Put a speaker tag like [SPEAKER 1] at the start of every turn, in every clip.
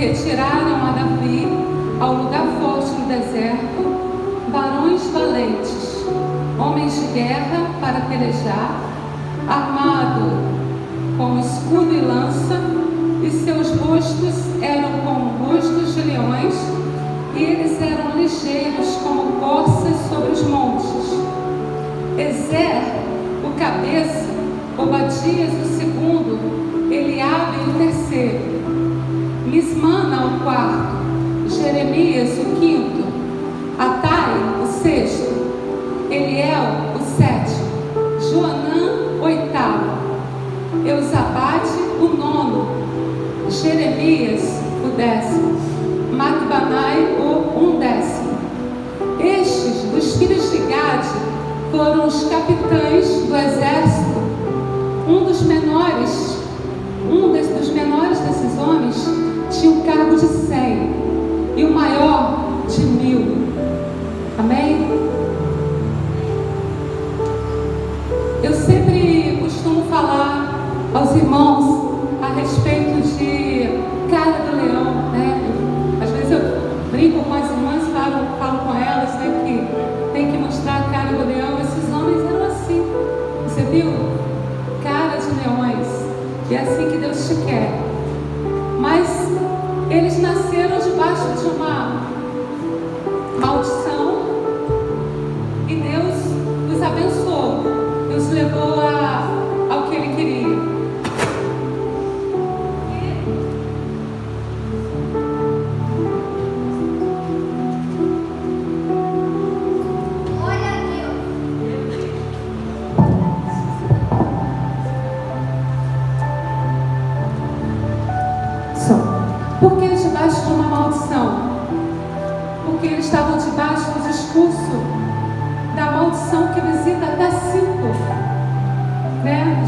[SPEAKER 1] retiraram a Davi ao lugar forte do deserto varões valentes, homens de guerra para pelejar, armado com escudo e lança, e seus rostos eram como rostos de leões, e eles eram ligeiros como corças sobre os montes. Ezer, o cabeça, Obadias o segundo, Eliabe o terceiro, Mismana o quarto, Jeremias o quinto, Atai o sexto, Eliel o sétimo, Joanã o oitavo, Eusabade o nono, Jeremias o décimo, Macbanai o undécimo. Estes dos filhos de Gade foram os capitães do exército. Dos menores desses homens tinha o cargo de 100 e o maior de 1000. Amém? Eu sempre costumo falar aos irmãos a respeito de cara do leão, né? Às vezes eu brinco com as irmãs e falo com elas, né, que tem que mostrar a cara do leão. Esses homens eram assim, você viu? Cara de leões, e é assim que Deus te quer. Mas eles nasceram debaixo de uma maldição e Deus os abençoou e os levou ao que Ele queria. Por que debaixo de uma maldição? Porque eles estavam debaixo do discurso da maldição que visita até 5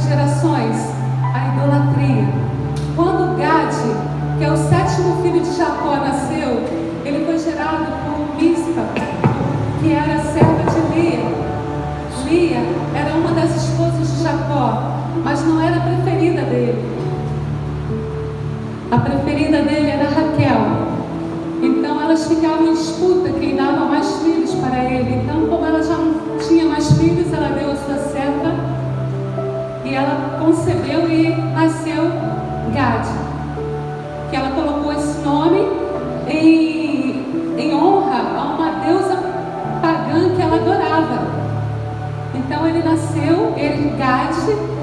[SPEAKER 1] gerações, a idolatria. Quando Gade, que é o 7º filho de Jacó, nasceu, ele foi gerado por Mispa, que era serva de Lia. Lia era uma das esposas de Jacó, mas não era a preferida dele. A preferida dele era Raquel. Então elas ficavam em disputa quem dava mais filhos para ele. Então, como ela já não tinha mais filhos, ela deu a sua serva e ela concebeu e nasceu Gade, que ela colocou esse nome em honra a uma deusa pagã que ela adorava. Então Gade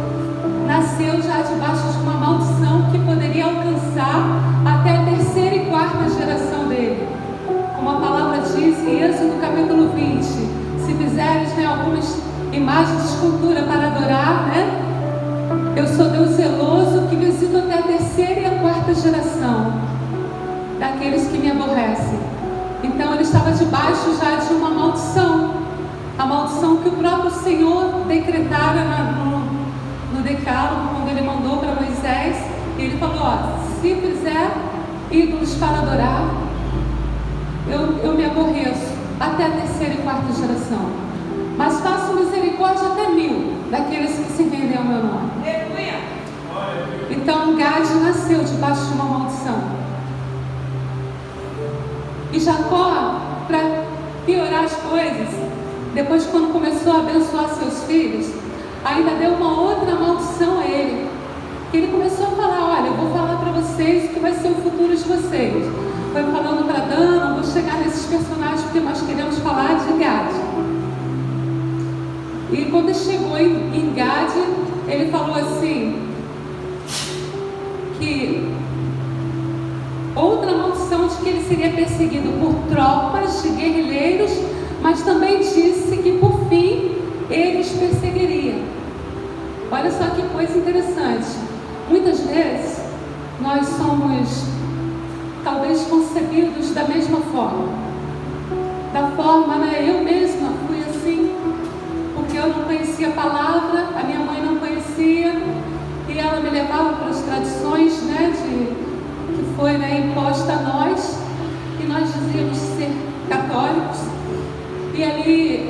[SPEAKER 1] nasceu já debaixo de uma maldição que poderia alcançar até a 3ª e 4ª geração dele. Como a palavra diz em Êxodo capítulo 20, se fizeres algumas imagens de escultura para adorar, eu sou Deus zeloso que visito até a 3ª e a 4ª geração daqueles que me aborrecem. Então ele estava debaixo já de uma maldição, a maldição que o próprio Senhor decretara no Decálogo, quando ele mandou para Moisés. E ele falou: se fizer ídolos para adorar, eu me aborreço até a 3ª e 4ª geração, mas faço misericórdia até 1000 daqueles que se rendem ao meu nome. Então Gade nasceu debaixo de uma maldição. E Jacó, para piorar as coisas, depois, quando começou a abençoar seus filhos, ainda deu uma outra maldição a ele. Ele começou a falar: olha, eu vou falar para vocês o que vai ser o futuro de vocês. Foi falando para Dan, não vou chegar nesses personagens porque nós queremos falar de Gade. E quando ele chegou em Gade, ele falou assim, que outra maldição de que ele seria perseguido por tropas de guerrilheiros, mas também disse que por fim ele os perseguiria. Olha só que coisa interessante. Muitas vezes nós somos talvez concebidos da mesma forma. Da forma, eu mesma fui assim, porque eu não conhecia a palavra, a minha mãe não conhecia, e ela me levava para as tradições, que foi imposta a nós, e nós dizíamos ser católicos, e ali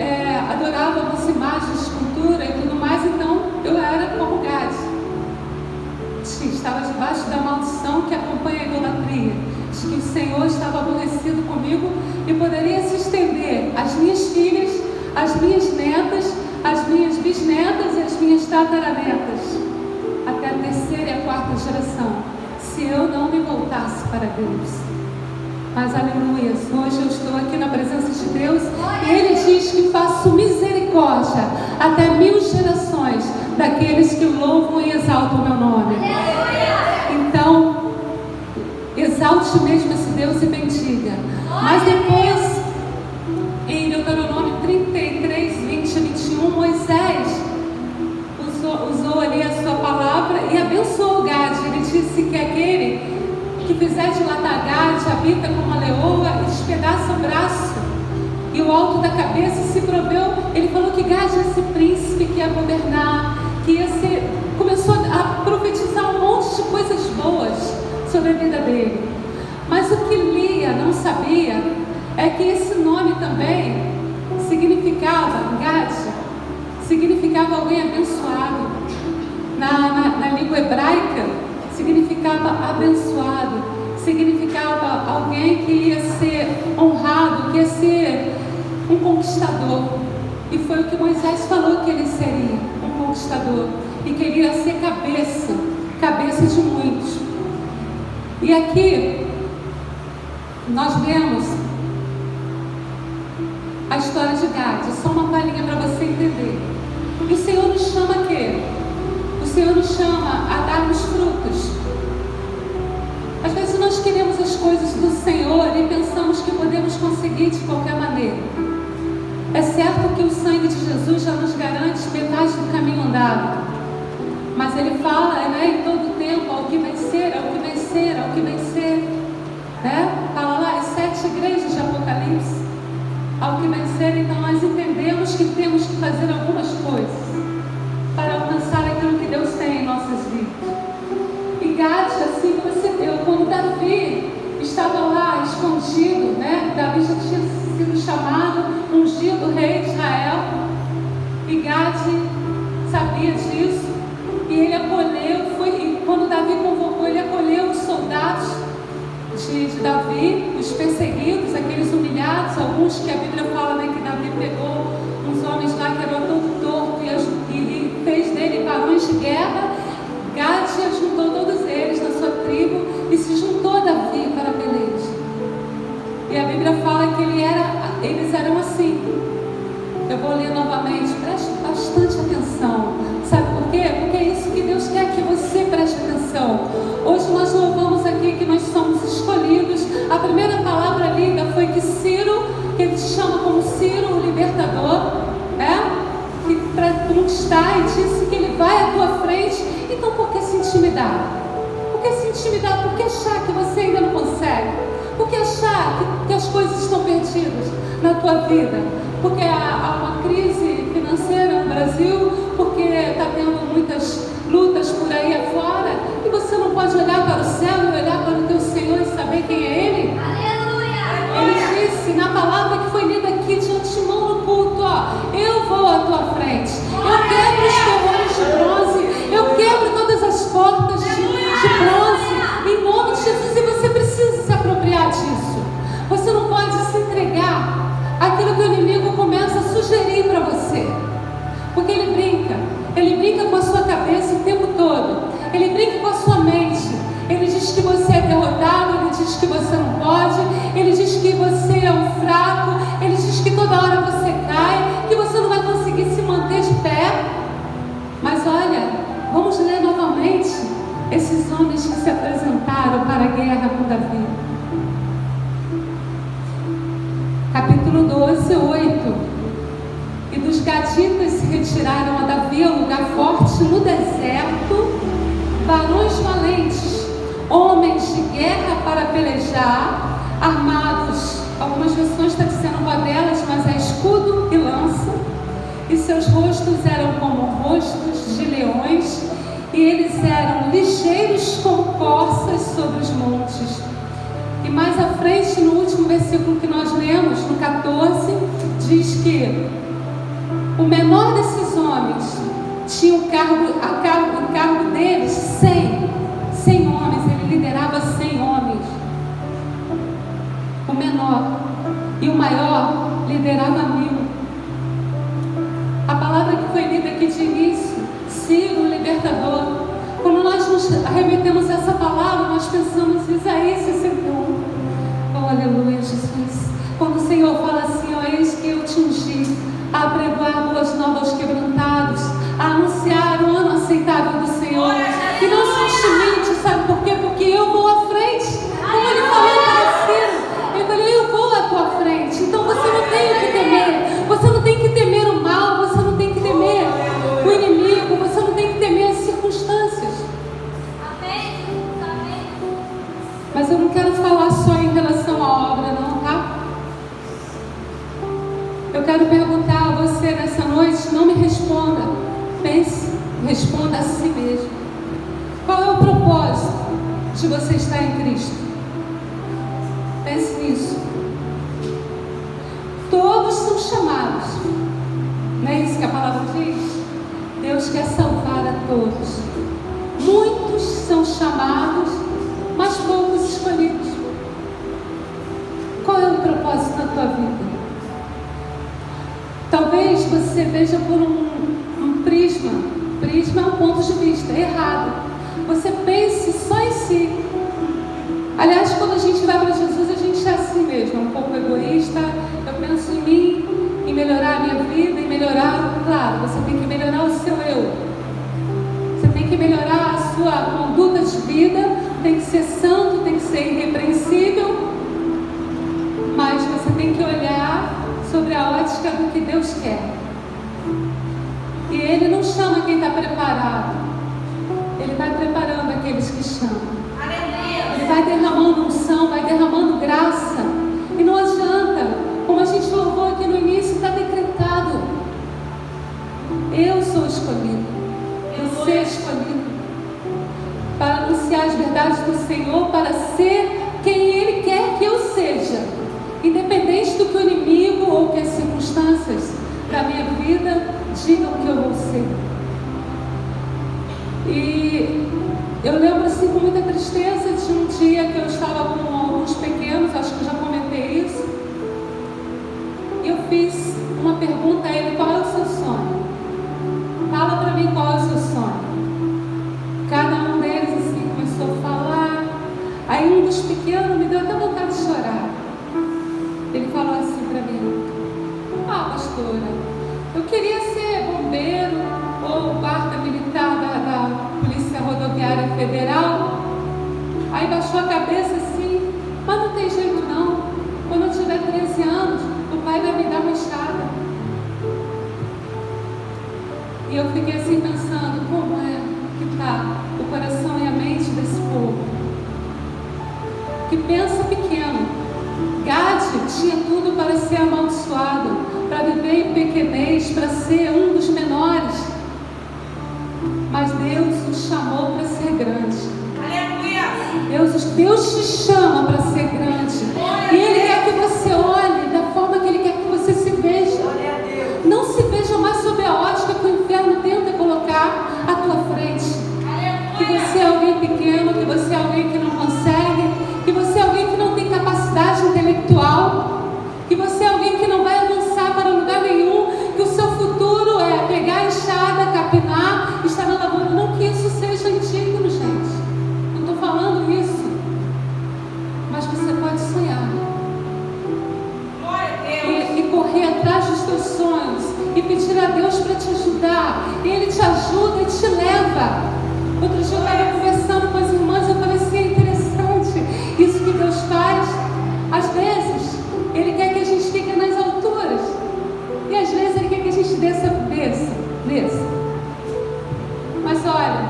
[SPEAKER 1] adorávamos imagens, escultura e tudo mais. Então eu era como Gade, estava debaixo da maldição que acompanha a idolatria. de que o Senhor estava aborrecido comigo e poderia se estender às minhas filhas, às minhas netas, às minhas bisnetas e às minhas tataranetas, até a terceira e a quarta geração, se eu não me voltasse para Deus. Mas aleluia, hoje eu estou aqui na presença de Deus e Ele diz que faço misericórdia até 1000 gerações daqueles que louvam e exaltam o meu nome. Então, exalte mesmo esse Deus e bendiga. Mas depois, em Deuteronômio 33, 20 e 21, Moisés usou ali a sua palavra e abençoou o Gade. Ele disse que aquele que fizer dilatar Gade habita como a leoa e despedaça o braço e o alto da cabeça se proveu. Ele falou que Gade ia ser príncipe, que ia governar, que ia ser... Começou a profetizar um monte de coisas boas sobre a vida dele. Mas o que Lia não sabia é que esse nome também significava, Gade, significava alguém abençoado. Na língua hebraica, significava abençoado, significava alguém que ia ser honrado, que ia ser um conquistador. E foi o que Moisés falou que ele seria, um conquistador, e que ele ia ser cabeça de muitos. E aqui nós vemos a história de Gade, só uma palhinha para você entender. E o Senhor nos chama a quê? O Senhor nos chama a darmos frutos. Às vezes nós queremos as coisas do Senhor e pensamos que podemos conseguir de qualquer maneira. É certo que o sangue de Jesus já nos garante metade do caminho andado. Mas Ele fala, em todo tempo, ao que vencer, ao que vencer, ao que vencer. Fala lá, as 7 igrejas de Apocalipse. Ao que vencer, então nós entendemos que temos que fazer algumas coisas para alcançar aquilo que Deus tem em nossas vidas. E Gade, assim como você deu, quando Davi estava lá escondido, Davi já tinha sido chamado, ungido rei de Israel, e Gade sabia disso, e ele acolheu, e quando Davi convocou, ele acolheu os soldados de Davi, os perseguidos, aqueles humilhados, alguns que a Bíblia fala que Davi pegou uns homens lá que eram todo torto e fez dele barões de guerra. Gade juntou todos eles na sua tribo e se juntou a Davi para pelejar. E a Bíblia fala que eles eram assim. Eu vou ler novamente, preste bastante atenção. Sabe por quê? Porque é isso que Deus quer que você preste atenção. Hoje nós louvamos aqui que nós somos escolhidos. A primeira palavra lida foi que Ciro, que ele se chama como Ciro, o libertador, para conquistar, e disse que ele vai à tua frente. Então por que se intimidar? Por que se intimidar? Por que achar que você ainda não consegue? Por que achar que as coisas estão perdidas na tua vida? Porque há uma crise financeira no Brasil, porque está tendo muitas lutas por aí afora, e você não pode olhar para o céu e olhar para o teu Senhor e saber quem é Ele? Aleluia! Ele disse na palavra que foi lida aqui de antemão no culto, eu vou à tua frente, eu quebro os terrores de bronze, eu quebro todas as portas de bronze, em nome de Jesus, e você precisa se apropriar disso. Você não pode se entregar àquilo que o inimigo começa a sugerir para você, porque ele brinca com a sua cabeça o tempo todo, ele brinca com a sua mente, ele diz que você é derrotado, ele diz que você não pode, ele diz que você é um fraco, ele diz que toda hora você cai, que você não vai conseguir se manter de pé. Mas olha, vamos ler novamente esses homens que se apresentaram para a guerra com Davi. Capítulo 12, 8. E dos gaditas se retiraram a Davi ao lugar forte no deserto, varões valentes, homens de guerra para pelejar, armados, algumas versões estão dizendo rodelas, mas é escudo e lança, e seus rostos eram como rostos de leões, e eles eram ligeiros como corças sobre os montes. E mais à frente, no último versículo que nós lemos, no 14, diz que o menor desses homens tinha o cargo deles 100 homens, ele liderava 100 homens. e o maior liderava 1000. A palavra que foi lida aqui de início, Ciro, libertador. Quando nós nos arremetemos a essa palavra, nós pensamos em Isaías 61. Oh, aleluia, Jesus. Quando o Senhor fala assim, ó, eis que eu te ungi a pregoar boas novas aos quebrantados, a anunciar o ano aceitável do Senhor. E não simplesmente, sabe por quê? Porque eu vou à frente. Como ele falou para Ciro, ele falou, eu vou à tua frente. Então você não tem o que temer. Você não tem que temer o mal, você não tem que temer o inimigo, você não tem que temer as circunstâncias. Mas eu não quero falar só em relação à obra, não, tá? Eu quero perguntar a você nessa noite, não me responda. Pense, responda a si mesmo. Qual é o propósito de você estar em Cristo? Pense nisso. Todos são chamados. Não é isso que a palavra diz? Deus quer salvar a todos. Muitos são chamados, mas poucos escolhidos. Qual é o propósito da tua vida? Talvez você veja por um prisma. Prisma é um ponto de vista errado. Você pense só em si. Aliás, quando a gente vai para Jesus, a gente é assim mesmo, é um pouco egoísta. Eu penso em mim, em melhorar a minha vida, em melhorar. Claro, você tem que melhorar o seu eu. Você tem que melhorar a sua conduta de vida, tem que ser santo, tem que ser irrepreensível. Mas você tem que olhar sobre a ótica do que Deus quer. E Ele não chama quem está preparado. Ele vai preparando aqueles que chamam. Ele vai derramando unção, vai derramando graça. E não adianta, como a gente louvou aqui no início, está decretado. Eu sou escolhido. Você é escolhido. Para anunciar as verdades do Senhor, para ser quem Ele quer que eu seja. Independente do que o inimigo ou que as circunstâncias da minha vida digam que eu vou ser. E eu lembro assim com muita tristeza de um dia que eu estava com alguns pequenos, acho que eu já comentei isso. E eu fiz uma pergunta a ele, qual é o seu sonho? Fala para mim qual é o seu sonho. Cada um deles assim começou a falar. Aí um dos pequenos me deu até vontade de chorar. Ele falou assim para mim, pastora, eu queria ser bombeiro ou guarda militar da Polícia Rodoviária Federal. Aí baixou a cabeça assim, mas não tem jeito não. Quando eu tiver 13 anos, o pai vai me dar uma enxada. E eu fiquei assim pensando, como é que está o coração e a mente desse povo? Que pensa pequeno. Gade tinha tudo para ser amaldiçoado, para viver em pequenez, para ser um dos menores. Mas Deus o chamou para ser grande. Deus te chama para ser grande. E Ele quer que você olhe da forma que Ele quer que você se veja. Não se veja mais sob a ótica que o inferno tenta colocar à tua frente. Que você é alguém pequeno, que você é alguém que não consegue, que você é alguém que não tem capacidade intelectual, que você é alguém que não vai avançar para lugar nenhum, que o seu futuro é pegar a enxada, capinar, estar na lavoura. Não que isso seja indigno, gente. Não estou falando isso. Mas você pode sonhar. E correr atrás dos teus sonhos. E pedir a Deus para te ajudar. E Ele te ajuda e te leva. Outro dia eu estava conversando com as irmãs. Eu falei assim, é interessante isso que Deus faz. Às vezes, Ele quer que a gente fique nas alturas. E às vezes Ele quer que a gente desça. Mas olha,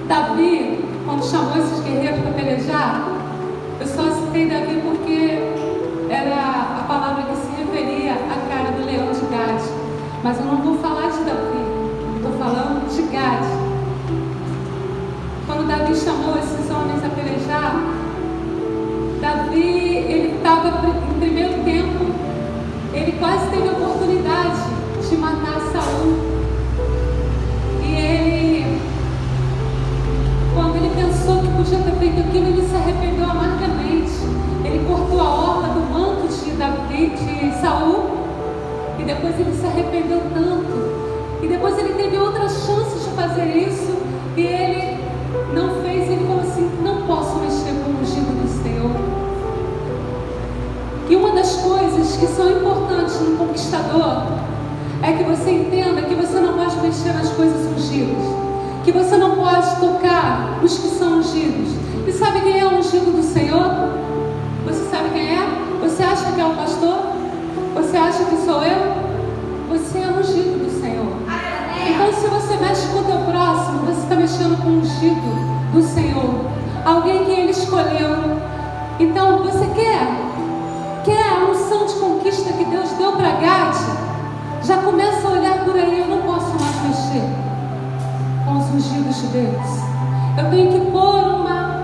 [SPEAKER 1] Davi, quando chamou esses guerreiros para pelejar, eu só citei Davi porque era a palavra que se referia à cara do leão de Gade. Mas eu não vou falar de Davi, estou falando de Gade. Quando Davi chamou esses homens a pelejar, Davi, ele estava em primeiro tempo, ele quase teve a oportunidade de matar Saul. E ele, quando ele pensou que podia ter feito aquilo, ele se arrependeu amargamente. Ele cortou a orla do manto de Davi depois ele se arrependeu tanto, e depois ele teve outras chances de fazer isso, e ele não fez. Ele falou assim: não posso mexer com o ungido do Senhor. E uma das coisas que são importantes no conquistador é que você entenda que você não pode mexer nas coisas ungidas, que você não pode tocar nos que são ungidos. E sabe quem é o ungido do Senhor? Você sabe quem é? Você acha que é o pastor? Você acha que sou eu? Você é ungido do Senhor. Então, se você mexe com o teu próximo, você está mexendo com o ungido do Senhor, alguém que Ele escolheu. Então, você quer a unção de conquista que Deus deu para Gade? Já começa a olhar por aí. Eu não posso mais mexer com os ungidos de Deus. Eu tenho que pôr uma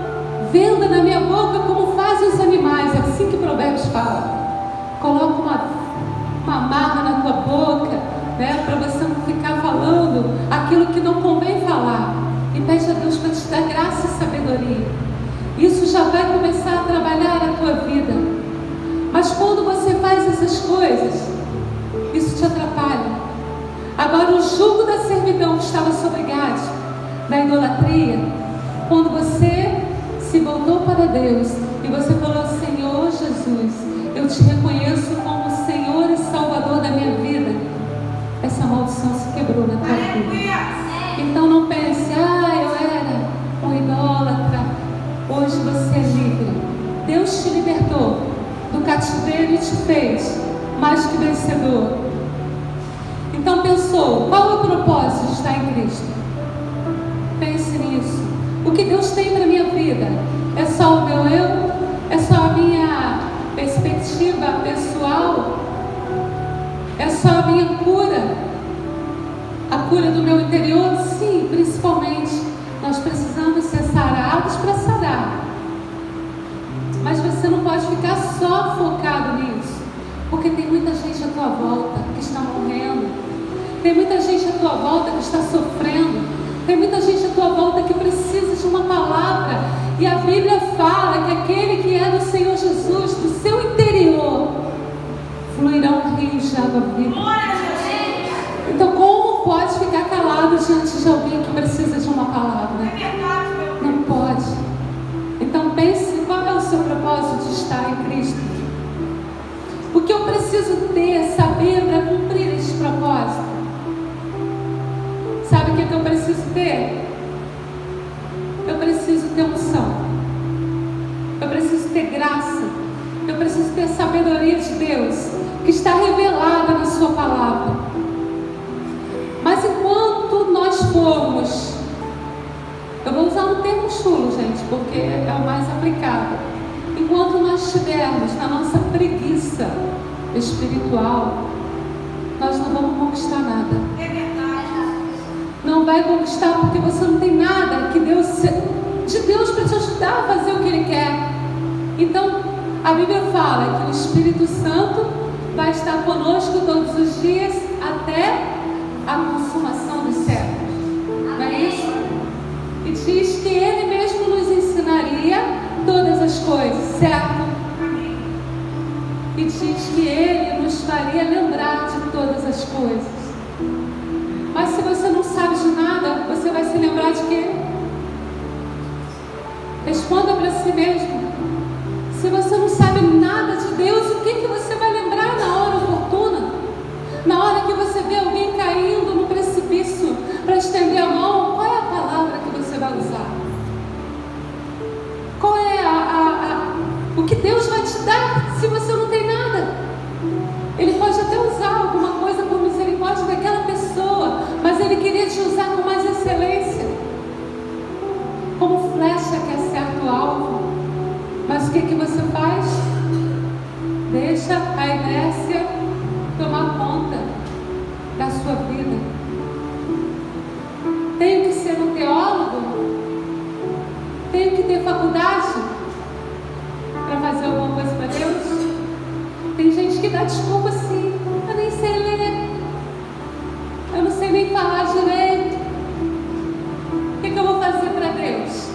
[SPEAKER 1] venda na minha boca, como fazem os animais. É assim que Provérbios fala. Coloca uma amarra na tua boca, né, para você não ficar falando aquilo que não convém falar. E pede a Deus para te dar graça e sabedoria. Isso já vai começar a trabalhar a tua vida. Mas quando você faz essas coisas, isso te atrapalha. Agora, o jugo da servidão que estava sobre Gade, da idolatria, quando você se voltou para Deus e você falou: Senhor Jesus, eu te reconheço como Senhor e Salvador da minha vida, essa maldição se quebrou na tua vida. Então não pense: eu era um idólatra. Hoje você é livre. Deus te libertou do cativeiro e te fez mais que vencedor. Então pensou: qual é o propósito de estar em Cristo? Pense nisso. O que Deus tem para a minha vida? É só o meu eu? É só a minha perspectiva pessoal? É só a minha cura? A cura do meu interior? Sim, principalmente. Nós precisamos ser sarados para sarar. Mas você não pode ficar só focado nisso, porque tem muita gente à tua volta que está morrendo. Tem muita gente à tua volta que está sofrendo. Tem muita gente à tua volta que precisa de uma palavra. E a Bíblia fala que aquele que é do Senhor Jesus, do seu interior, fluirão rios de água viva. Então, como pode ficar calado diante de alguém que precisa de uma palavra? Não pode. Então pense: qual é o seu propósito de estar em Cristo? O que eu preciso ter, saber para cumprir este propósito? Sabe o que eu preciso ter? Eu preciso ter unção. Eu preciso ter graça. Eu preciso ter sabedoria de Deus, que está revelada na sua palavra. Mas enquanto nós formos, eu vou usar um termo chulo, gente, porque é o mais aplicável. Enquanto nós estivermos na nossa preguiça espiritual, nós não vamos conquistar nada.
[SPEAKER 2] É verdade.
[SPEAKER 1] Não vai conquistar porque você não tem nada de Deus para te ajudar a fazer o que Ele quer. Então, a Bíblia fala que o Espírito Santo vai estar conosco todos os dias até a consumação dos séculos. Não é isso? E diz que Ele mesmo nos ensinaria todas as coisas, certo? E diz que Ele nos faria lembrar de todas as coisas. Mas se você não sabe de nada, você vai se lembrar de quê? Responda para si mesmo. Se você não sabe nada de Deus, o que você vai lembrar na hora oportuna? Na hora que você vê alguém caindo no precipício para estender a mão, qual é a palavra que você vai usar? Qual é o que Deus vai te dar se você não tem nada? Ele pode até usar alguma coisa por misericórdia daquela pessoa, mas Ele queria te usar com mais excelência, como flecha que acerta o alvo. Mas o que você faz? Deixa a inércia tomar conta da sua vida. Tenho que ser um teólogo? Tenho que ter faculdade para fazer alguma coisa para Deus? Tem gente que dá desculpa assim: eu nem sei ler, eu não sei nem falar direito, o que eu vou fazer para Deus?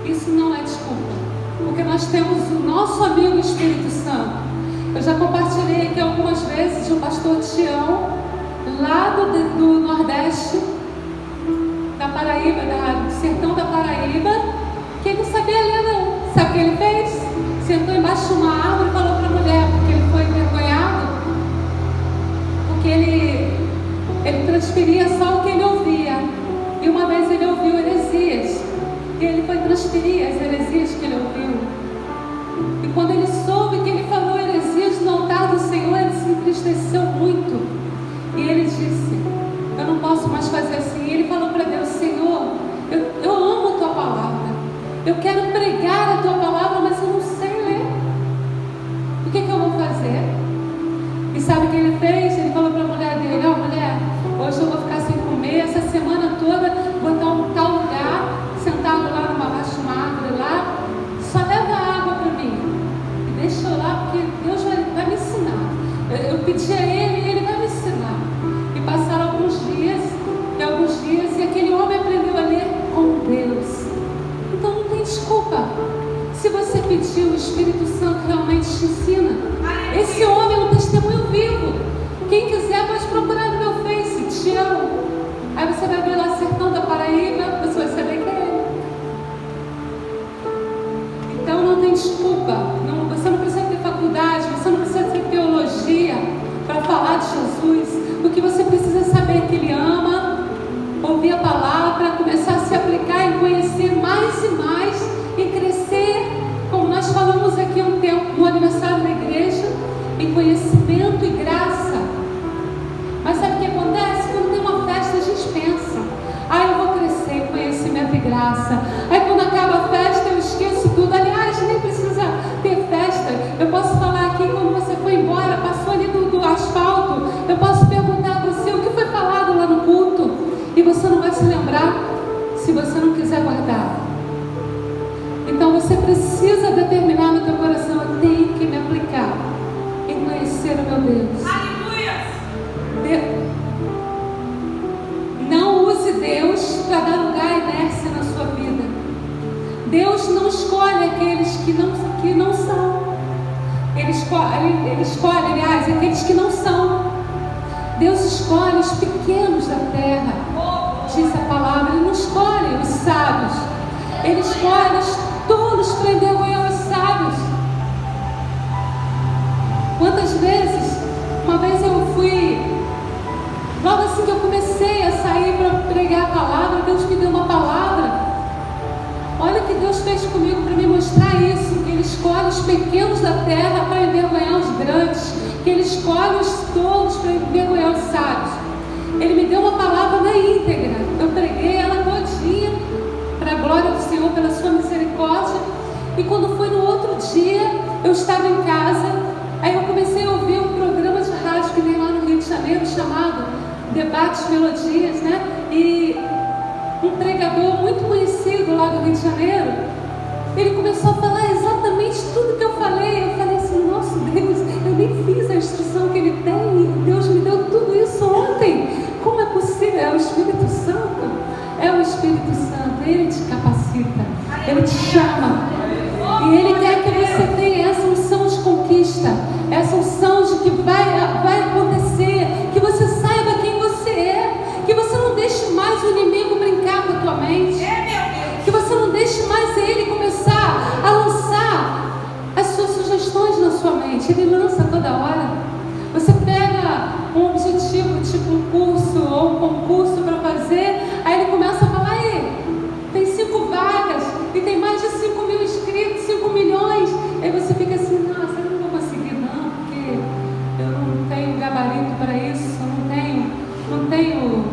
[SPEAKER 1] Isso não é desculpa, porque nós temos o nosso amigo Espírito Santo, Eu já compartilhei aqui algumas vezes de um pastor Tião, lá do Nordeste, da Paraíba, do sertão da Paraíba, que ele não sabia ler não. Sabe o que ele fez? Sentou embaixo de uma árvore e falou para a mulher, porque ele foi envergonhado, porque ele transferia só o que ele ouvia. E uma vez ele ouviu heresias, e ele foi transferir as heresias que ele ouviu. E quando ele soube que ele falou heresias no altar do Senhor, ele se entristeceu muito. E ele disse: eu não posso mais fazer assim. E ele falou para Deus: Senhor, eu amo a tua palavra, eu quero pregar a tua palavra, mas eu não sei ler. O que eu vou fazer? E sabe o que ele fez? Ele falou para a mulher dele: ó, mulher, hoje eu vou ficar sem comer, essa semana toda vou estar em tal lugar, sentado lá abaixo de uma árvore lá, só leva água para mim e deixa eu lá, porque Deus vai me ensinar. Eu pedi a ele e ele vai me ensinar. E passaram alguns dias, e aquele homem aprendeu a ler com Deus. Então não tem desculpa. Se você pedir, o Espírito Santo realmente te ensina. Esse homem é um testemunho vivo. Quem quiser pode procurar no meu Face, Tião. Aí você vai ver lá Sertão da Paraíba, você vai saber que é ele. Então não tem desculpa. Você não precisa ter faculdade, você não precisa ter teologia para falar de Jesus. O que você precisa saber é que Ele ama, ouvir a palavra, começar a se aplicar e conhecer mais e mais e crescer, como nós falamos aqui um tempo no aniversário da igreja, em conhecimento e graça. Mas sabe o que acontece? Quando tem uma festa, a gente pensa: eu vou crescer em conhecimento e graça. Aí quando acaba a festa, eu esqueço tudo. Aliás, nem precisa ter festa. Eu posso falar aqui, quando você foi embora, passou ali do asfalto, eu posso perguntar a você o que foi falado lá no culto, e você não vai se lembrar se você não quiser guardar. Então você precisa determinar no teu coração: eu tenho que me aplicar em conhecer o meu Deus. Não use Deus para dar lugar à inércia na sua vida. Deus não escolhe aqueles que não são. Ele escolhe, aliás, aqueles que não são. Deus escolhe os pequenos da terra, diz a palavra. Ele não escolhe os sábios, Ele escolhe os tolos para envergonhar os sábios. Quantas vezes, uma vez eu fui, logo assim que eu comecei a sair para pregar a palavra, Deus me deu uma palavra. Olha o que Deus fez comigo para me mostrar isso, que Ele escolhe os pequenos da terra para envergonhar os grandes, que Ele escolhe os tolos para envergonhar os sábios. Ele me deu uma palavra na íntegra, eu preguei ela todinha, para a glória do Senhor, pela sua misericórdia. E quando foi no outro dia, eu estava em casa, aí eu comecei a ouvir um programa de rádio que tem lá no Rio de Janeiro, chamado Debates Melodias, né? E um pregador muito conhecido lá do Rio de Janeiro, ele começou a falar exatamente tudo que eu falei. Eu falei assim: nossa Deus, eu nem fiz a instrução que Ele tem, Deus me deu tudo isso ontem. Como é possível? É o Espírito Santo. É o Espírito Santo. Ele te capacita, Ele te chama, e Ele quer que você tenha essa unção de conquista, essa unção de que vai acontecer, que você saiba quem você é, que você não deixe mais o inimigo brincar com a tua mente, que você não deixe mais ele começar a lançar as suas sugestões na sua mente. Ele lança toda hora. Você pega um objetivo, tipo um curso ou um concurso para fazer, aí ele começa a falar: tem 5 vagas e tem mais de 5 mil inscritos, 5 milhões. Aí você fica assim: nossa, eu não vou conseguir não, porque eu não tenho gabarito para isso, não tenho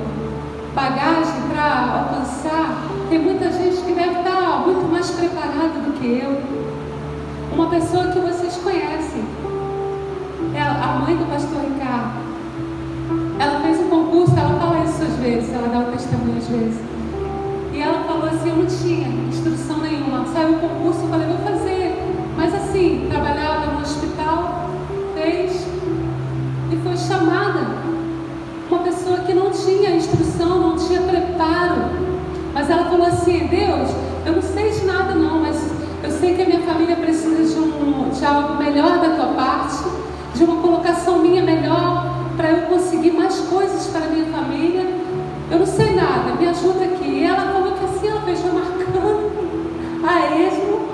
[SPEAKER 1] bagagem para alcançar. Tem muita gente que deve estar muito mais preparada do que eu. Uma pessoa que vocês conhecem é a mãe do pastor Ricardo. Ela fez um concurso, ela fala isso às vezes, ela dá o testemunho às vezes. E ela falou assim: eu não tinha instrução nenhuma. Saiu o concurso, eu falei: vou fazer. Mas assim, trabalhava no hospital, fez e foi chamada. Uma pessoa que não tinha instrução, não tinha preparo. Mas ela falou assim: Deus, eu não sei de nada não, mas eu sei que a minha família precisa de algo melhor da tua parte. de uma colocação minha melhor, para eu conseguir mais coisas para a minha família. Eu não sei nada, me ajuda aqui. E ela falou que assim ela fez, marcando a esmo,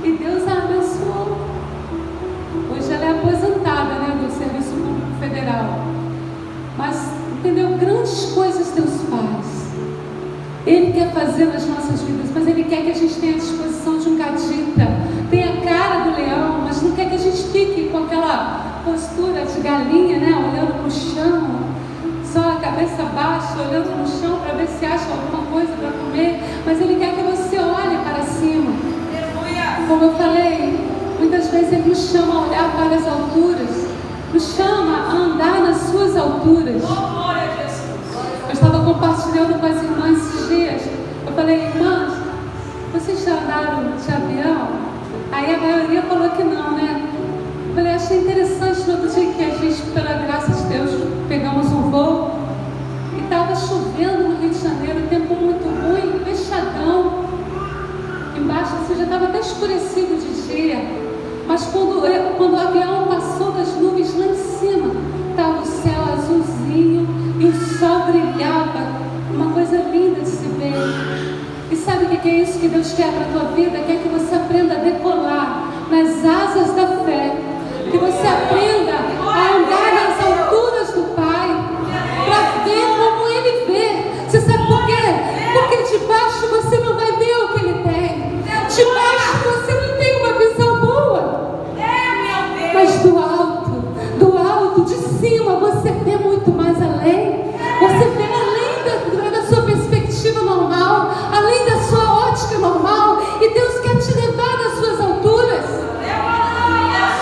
[SPEAKER 1] e Deus a abençoou. Hoje ela é aposentada, né, do Serviço Público Federal. Mas, entendeu? Grandes coisas Deus faz. Ele quer fazer nas nossas vidas, mas Ele quer que a gente tenha a disposição de um gatita, tenha a cara do leão, mas não quer que a gente fique com aquela postura de galinha, né? Olhando para o chão, só a cabeça baixa, olhando no chão para ver se acha alguma coisa para comer. Mas Ele quer que você olhe para cima. Como eu falei, muitas vezes Ele nos chama a olhar para as alturas, nos chama a andar nas suas alturas. Eu estava compartilhando com as irmãs esses dias. Eu falei, irmãs, vocês já andaram de avião? Aí a maioria falou que não, né? Eu falei, achei interessante no outro dia que a gente, pela graça de Deus, pegamos um voo e estava chovendo no Rio de Janeiro, tempo muito ruim, fechadão. Embaixo assim, já estava até escurecido de dia. Mas quando o avião passou das nuvens lá em cima, estava o céu azulzinho e o sol brilhava, uma coisa linda de se ver. E sabe o que é isso que Deus quer para a tua vida? Quer que você aprenda a decolar nas asas da fé, que você aprenda a andar nas alturas do Pai, para ver como Ele vê. Você sabe por quê? Porque de baixo você não vai ver o que Ele tem. De baixo você não tem uma visão boa. Mas do alto, de cima, você vê muito mais além. Você vê além da sua perspectiva normal, além da sua ótica normal. E Deus quer te levar nas suas alturas.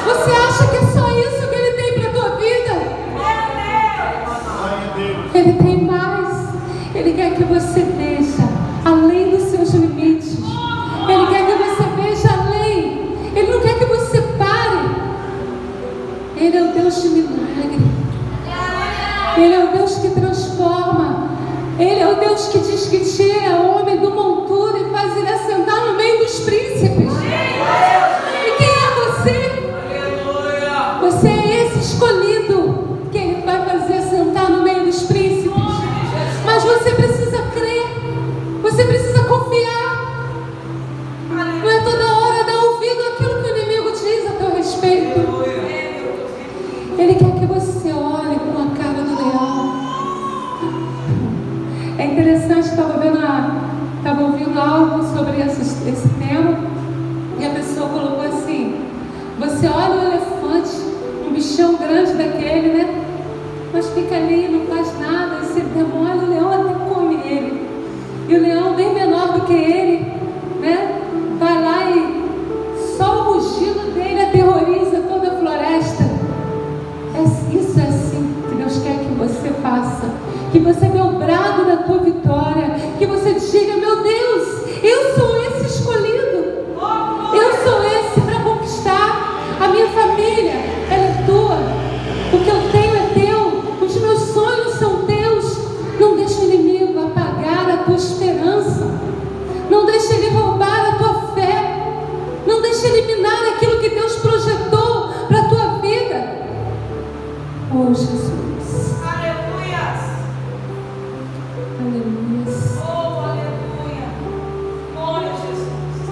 [SPEAKER 1] Você acha que é só isso que Ele tem para a tua vida? Ele tem mais. Ele quer que você veja além dos seus limites. Ele quer que você veja além. Ele não quer que você pare. Ele é o Deus de milagre. Ele é o Deus que transforma. Ele é o Deus que diz que tira o homem do monturo e faz ele assentar no meio dos príncipes. E quem é você? Você é esse escolhido que Ele vai fazer assentar no meio dos príncipes. Mas você precisa crer. Você precisa confiar. Não é toda hora dar ouvido àquilo que o inimigo diz a teu respeito. Ele quer que você olhe com a cara do leão. É interessante, estava ouvindo algo sobre esse tema, e a pessoa colocou assim: você olha o elefante, um bichão grande daquele, né? Mas fica ali e não faz nada, e você demora, o leão até come ele. E o leão bem menor do que ele, né? Vai lá e só o rugido dele aterroriza toda a floresta. Isso é assim que Deus quer que você faça. Que você dê o brado da tua vitória. Que você diga: meu Deus, eu sou esse escolhido. Eu sou esse para conquistar. A minha família, ela é tua. O que eu tenho é teu. Os meus sonhos são teus. Não deixe o inimigo apagar a tua esperança. Não deixe ele roubar a tua fé. Não deixe eliminar aquilo que Deus projetou para a tua vida. Oh, Jesus.
[SPEAKER 2] Aleluias.
[SPEAKER 1] Aleluias.
[SPEAKER 2] Oh, aleluia. Glória a Jesus.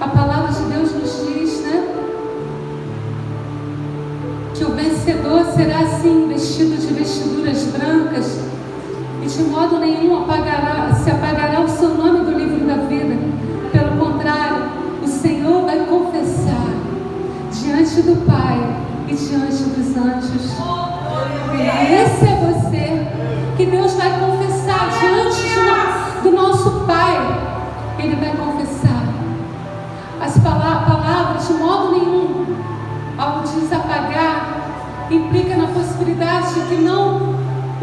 [SPEAKER 1] A palavra de Deus nos diz, né? Que o vencedor será assim, vestido de vestiduras brancas, e de modo nenhum se apagará o seu nome do livro da vida. Pelo contrário, o Senhor vai confessar diante do Pai e diante dos anjos. Esse é você que Deus vai confessar diante do nosso Pai. Ele vai confessar as palavras de modo nenhum. Ao desapagar, implica na possibilidade de que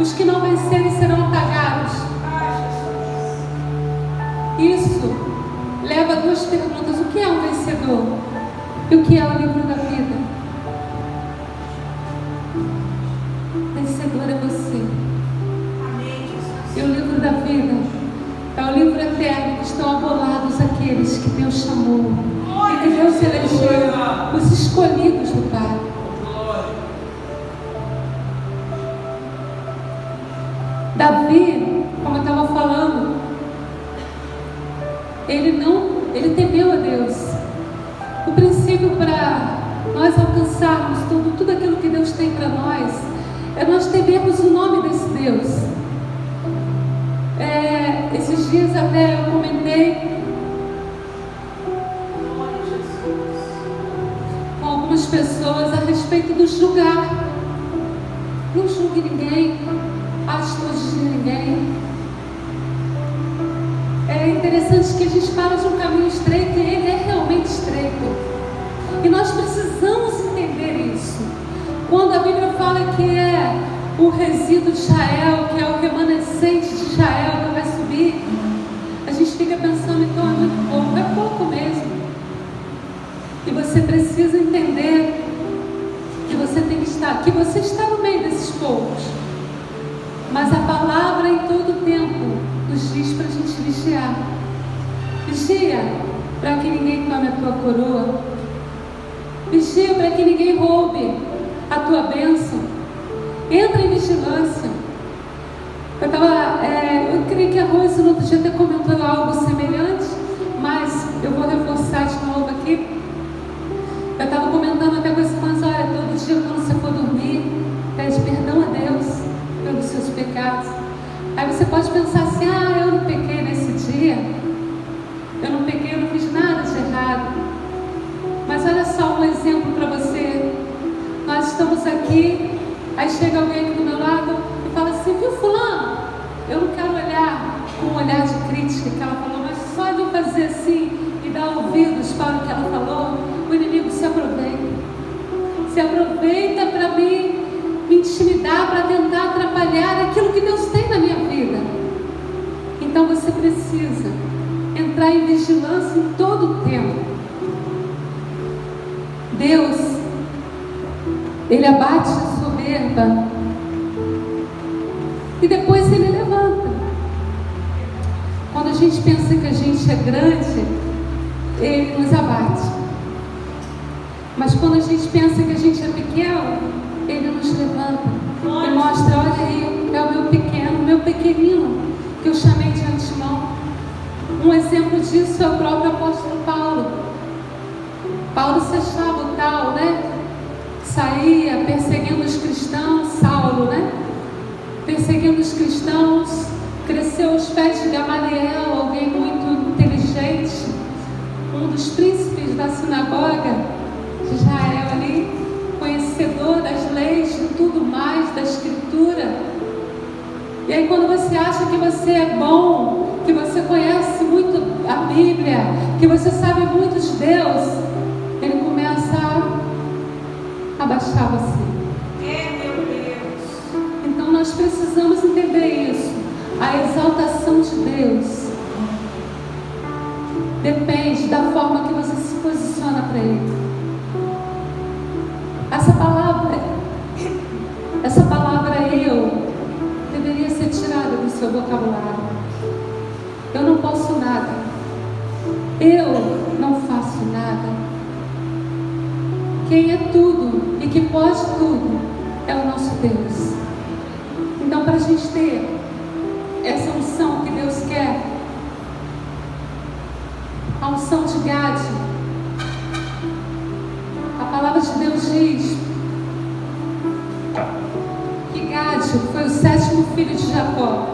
[SPEAKER 1] os que não vencerem serão apagados. Isso leva a duas perguntas: o que é um vencedor? E o que é o livro da vida? Vencedor é você. E o livro da vida é o livro eterno, que estão abolados aqueles aqueles que Deus chamou e que Deus elegeu, os escolhidos do Pai. Davi, como eu estava falando, ele temeu a Deus. O princípio para nós alcançarmos tudo aquilo que Deus tem para nós é nós temermos o nome desse Deus. Esses dias até eu comentei com algumas pessoas a respeito do julgar. Não julgue ninguém, atitudes de ninguém. É interessante que a gente fala de um caminho estreito e ele é realmente estreito. E nós precisamos entender isso. Quando a Bíblia fala que é o resíduo de Israel, que é o remanescente de Israel que vai subir, a gente fica pensando, então é muito pouco, é pouco mesmo. E você precisa entender que você tem que estar, que você está no meio desses poucos. Mas a palavra em todo tempo nos diz para a gente vigiar. Vigia para que ninguém tome a tua coroa. Vigia para que ninguém roube a tua bênção. Entra em vigilância. Eu creio que a Rose no outro dia até comentou algo semelhante, mas eu vou reforçar de novo aqui. Eu estava comentando até com as irmãs, olha, todo dia quando você for dormir, pede perdão a Deus pelos seus pecados. Aí você pode pensar assim, eu não pequei nesse dia, eu não pequei, eu não fiz nada de errado. Mas olha só um exemplo para você. Nós estamos aqui, aí chega alguém aqui do meu lado e fala assim, viu fulano? Eu não quero olhar com um olhar de crítica que ela falou, mas só de eu fazer assim e dar ouvidos para o que ela falou, o inimigo se aproveita. Se aproveita para me intimidar, para tentar atrapalhar aquilo que Deus tem na minha vida. Então você precisa entrar em vigilância em todo o tempo. Deus, Ele abate a soberba e depois Ele levanta. Quando a gente pensa que a gente é grande, Ele nos abate. Mas quando a gente pensa que a gente é pequeno, Ele nos levanta e mostra, olha aí, é o meu pequeno, o meu pequenino, que eu chamei de antemão. Um exemplo disso é o próprio apóstolo Paulo. Paulo se achava o tal, né? Saía perseguindo os cristãos, Saulo, né? Perseguindo os cristãos, cresceu aos pés de Gamaliel, alguém muito inteligente, um dos príncipes da sinagoga de Israel ali, conhecedor das leis, de tudo mais, da escritura. E aí quando você acha que você é bom, que você conhece muito a Bíblia, que você sabe muito de Deus, ele começa a abaixar você.
[SPEAKER 2] Meu Deus.
[SPEAKER 1] Então nós precisamos entender isso. A exaltação de Deus depende da forma que você se posiciona para Ele. Essa palavra eu deveria ser tirada do seu vocabulário. Eu não posso nada. Eu não faço nada. Quem é tudo e que pode tudo é o nosso Deus. Então, para a gente ter essa unção que Deus quer, a unção de Gade, a palavra de Deus diz que Gade foi o 7º filho de Jacó.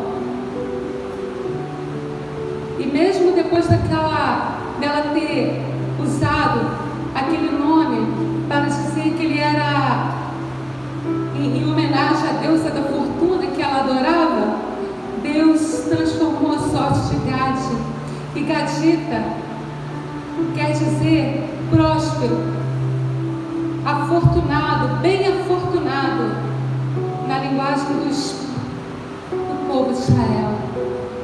[SPEAKER 1] E mesmo depois dela ter usado aquele nome para dizer que ele era em homenagem à deusa da fortuna que ela adorava, Deus transformou a sorte de Gade. E Gadita quer dizer próspero, afortunado, bem afortunado, na linguagem do povo de Israel.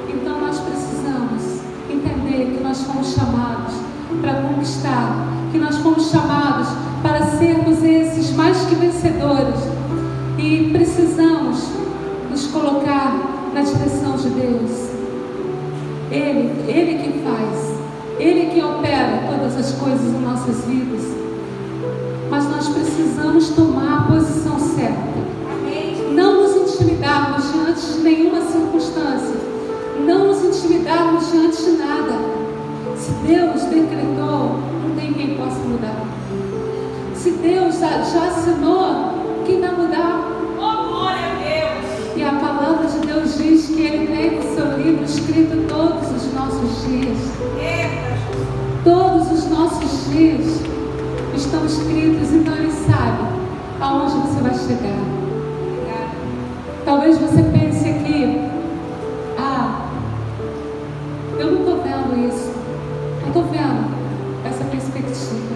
[SPEAKER 1] Então nós precisamos entender que nós fomos chamados para conquistar, que nós fomos chamados para sermos esses mais que vencedores, e precisamos nos colocar na direção de Deus. Ele que faz, Ele é quem opera todas as coisas em nossas vidas. Mas nós precisamos tomar a posição certa. Não nos intimidarmos diante de nenhuma circunstância. Não nos intimidarmos diante de nada. Se Deus decretou, não tem quem possa mudar. Se Deus já assinou, quem vai mudar?
[SPEAKER 2] Oh, glória a Deus!
[SPEAKER 1] E a palavra de Deus diz que Ele tem no seu livro escrito todos os nossos dias. Todos os nossos dias estão escritos, então Ele sabe aonde você vai chegar. Talvez você pense aqui, eu não estou vendo isso, não estou vendo essa perspectiva,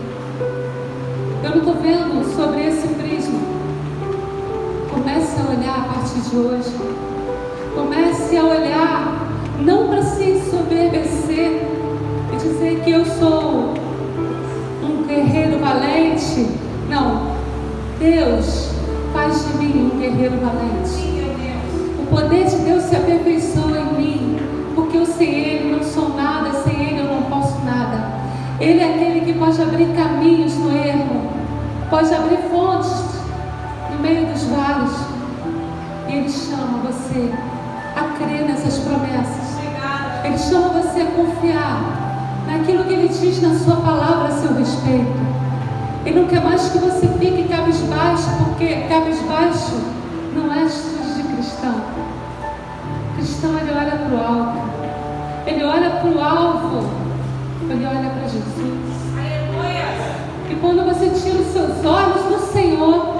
[SPEAKER 1] eu não estou vendo sobre esse prisma. Comece a olhar a partir de hoje, comece a olhar, não para se ensoberbecer e dizer que eu sou um guerreiro valente. Não, Deus faz de mim um guerreiro valente. O poder de Deus se aperfeiçoa em mim, porque eu sem Ele não sou nada, sem Ele eu não posso nada. Ele é aquele que pode abrir caminhos no ermo, pode abrir fontes no meio dos vales. E Ele chama você a crer nessas promessas. Ele chama você a confiar naquilo que Ele diz na sua palavra a seu respeito. Ele não quer mais que você fique cabisbaixo, porque cabisbaixo não é atitude de cristão. Cristão, ele olha para o alto, ele olha para o alvo, ele olha para Jesus. E quando você tira os seus olhos do Senhor,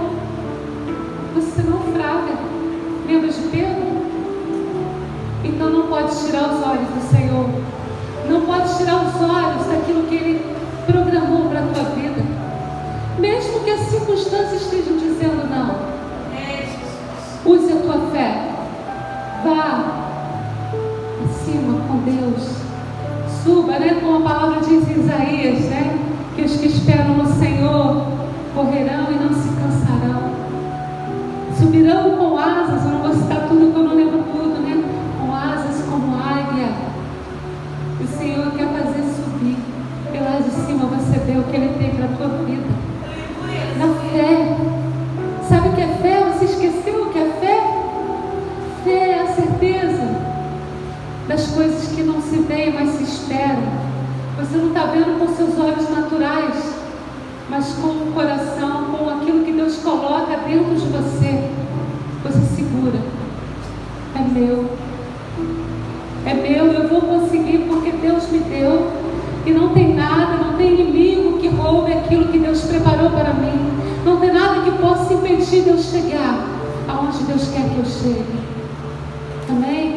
[SPEAKER 1] você naufraga. Lembra de Pedro? Então não pode tirar os olhos do Senhor, não pode tirar os olhos daquilo que Ele programou para a tua vida, mesmo que as circunstâncias estejam dizendo não. Use a tua fé, vá acima com Deus, suba, como a palavra diz em Isaías, que os que esperam no Senhor correrão e não se cansarão, subirão com asas. Eu não vou citar tudo, que eu não lembro tudo, com asas como águia. O Senhor quer fazer subir, e lá de cima você vê o que Ele tem para a tua vida, na fé. Sabe o que é fé? Você esqueceu o que é fé? Fé é a certeza das coisas que não se veem, mas se esperam. Você não está vendo com seus olhos naturais, mas com o coração, com aquilo que Deus coloca dentro de você. Você segura. É meu. É meu, eu vou conseguir porque Deus me deu. E não tem nada, não tem inimigo que roube aquilo que Deus preparou para mim. Não tem nada que possa impedir de eu chegar aonde Deus quer que eu chegue. Amém?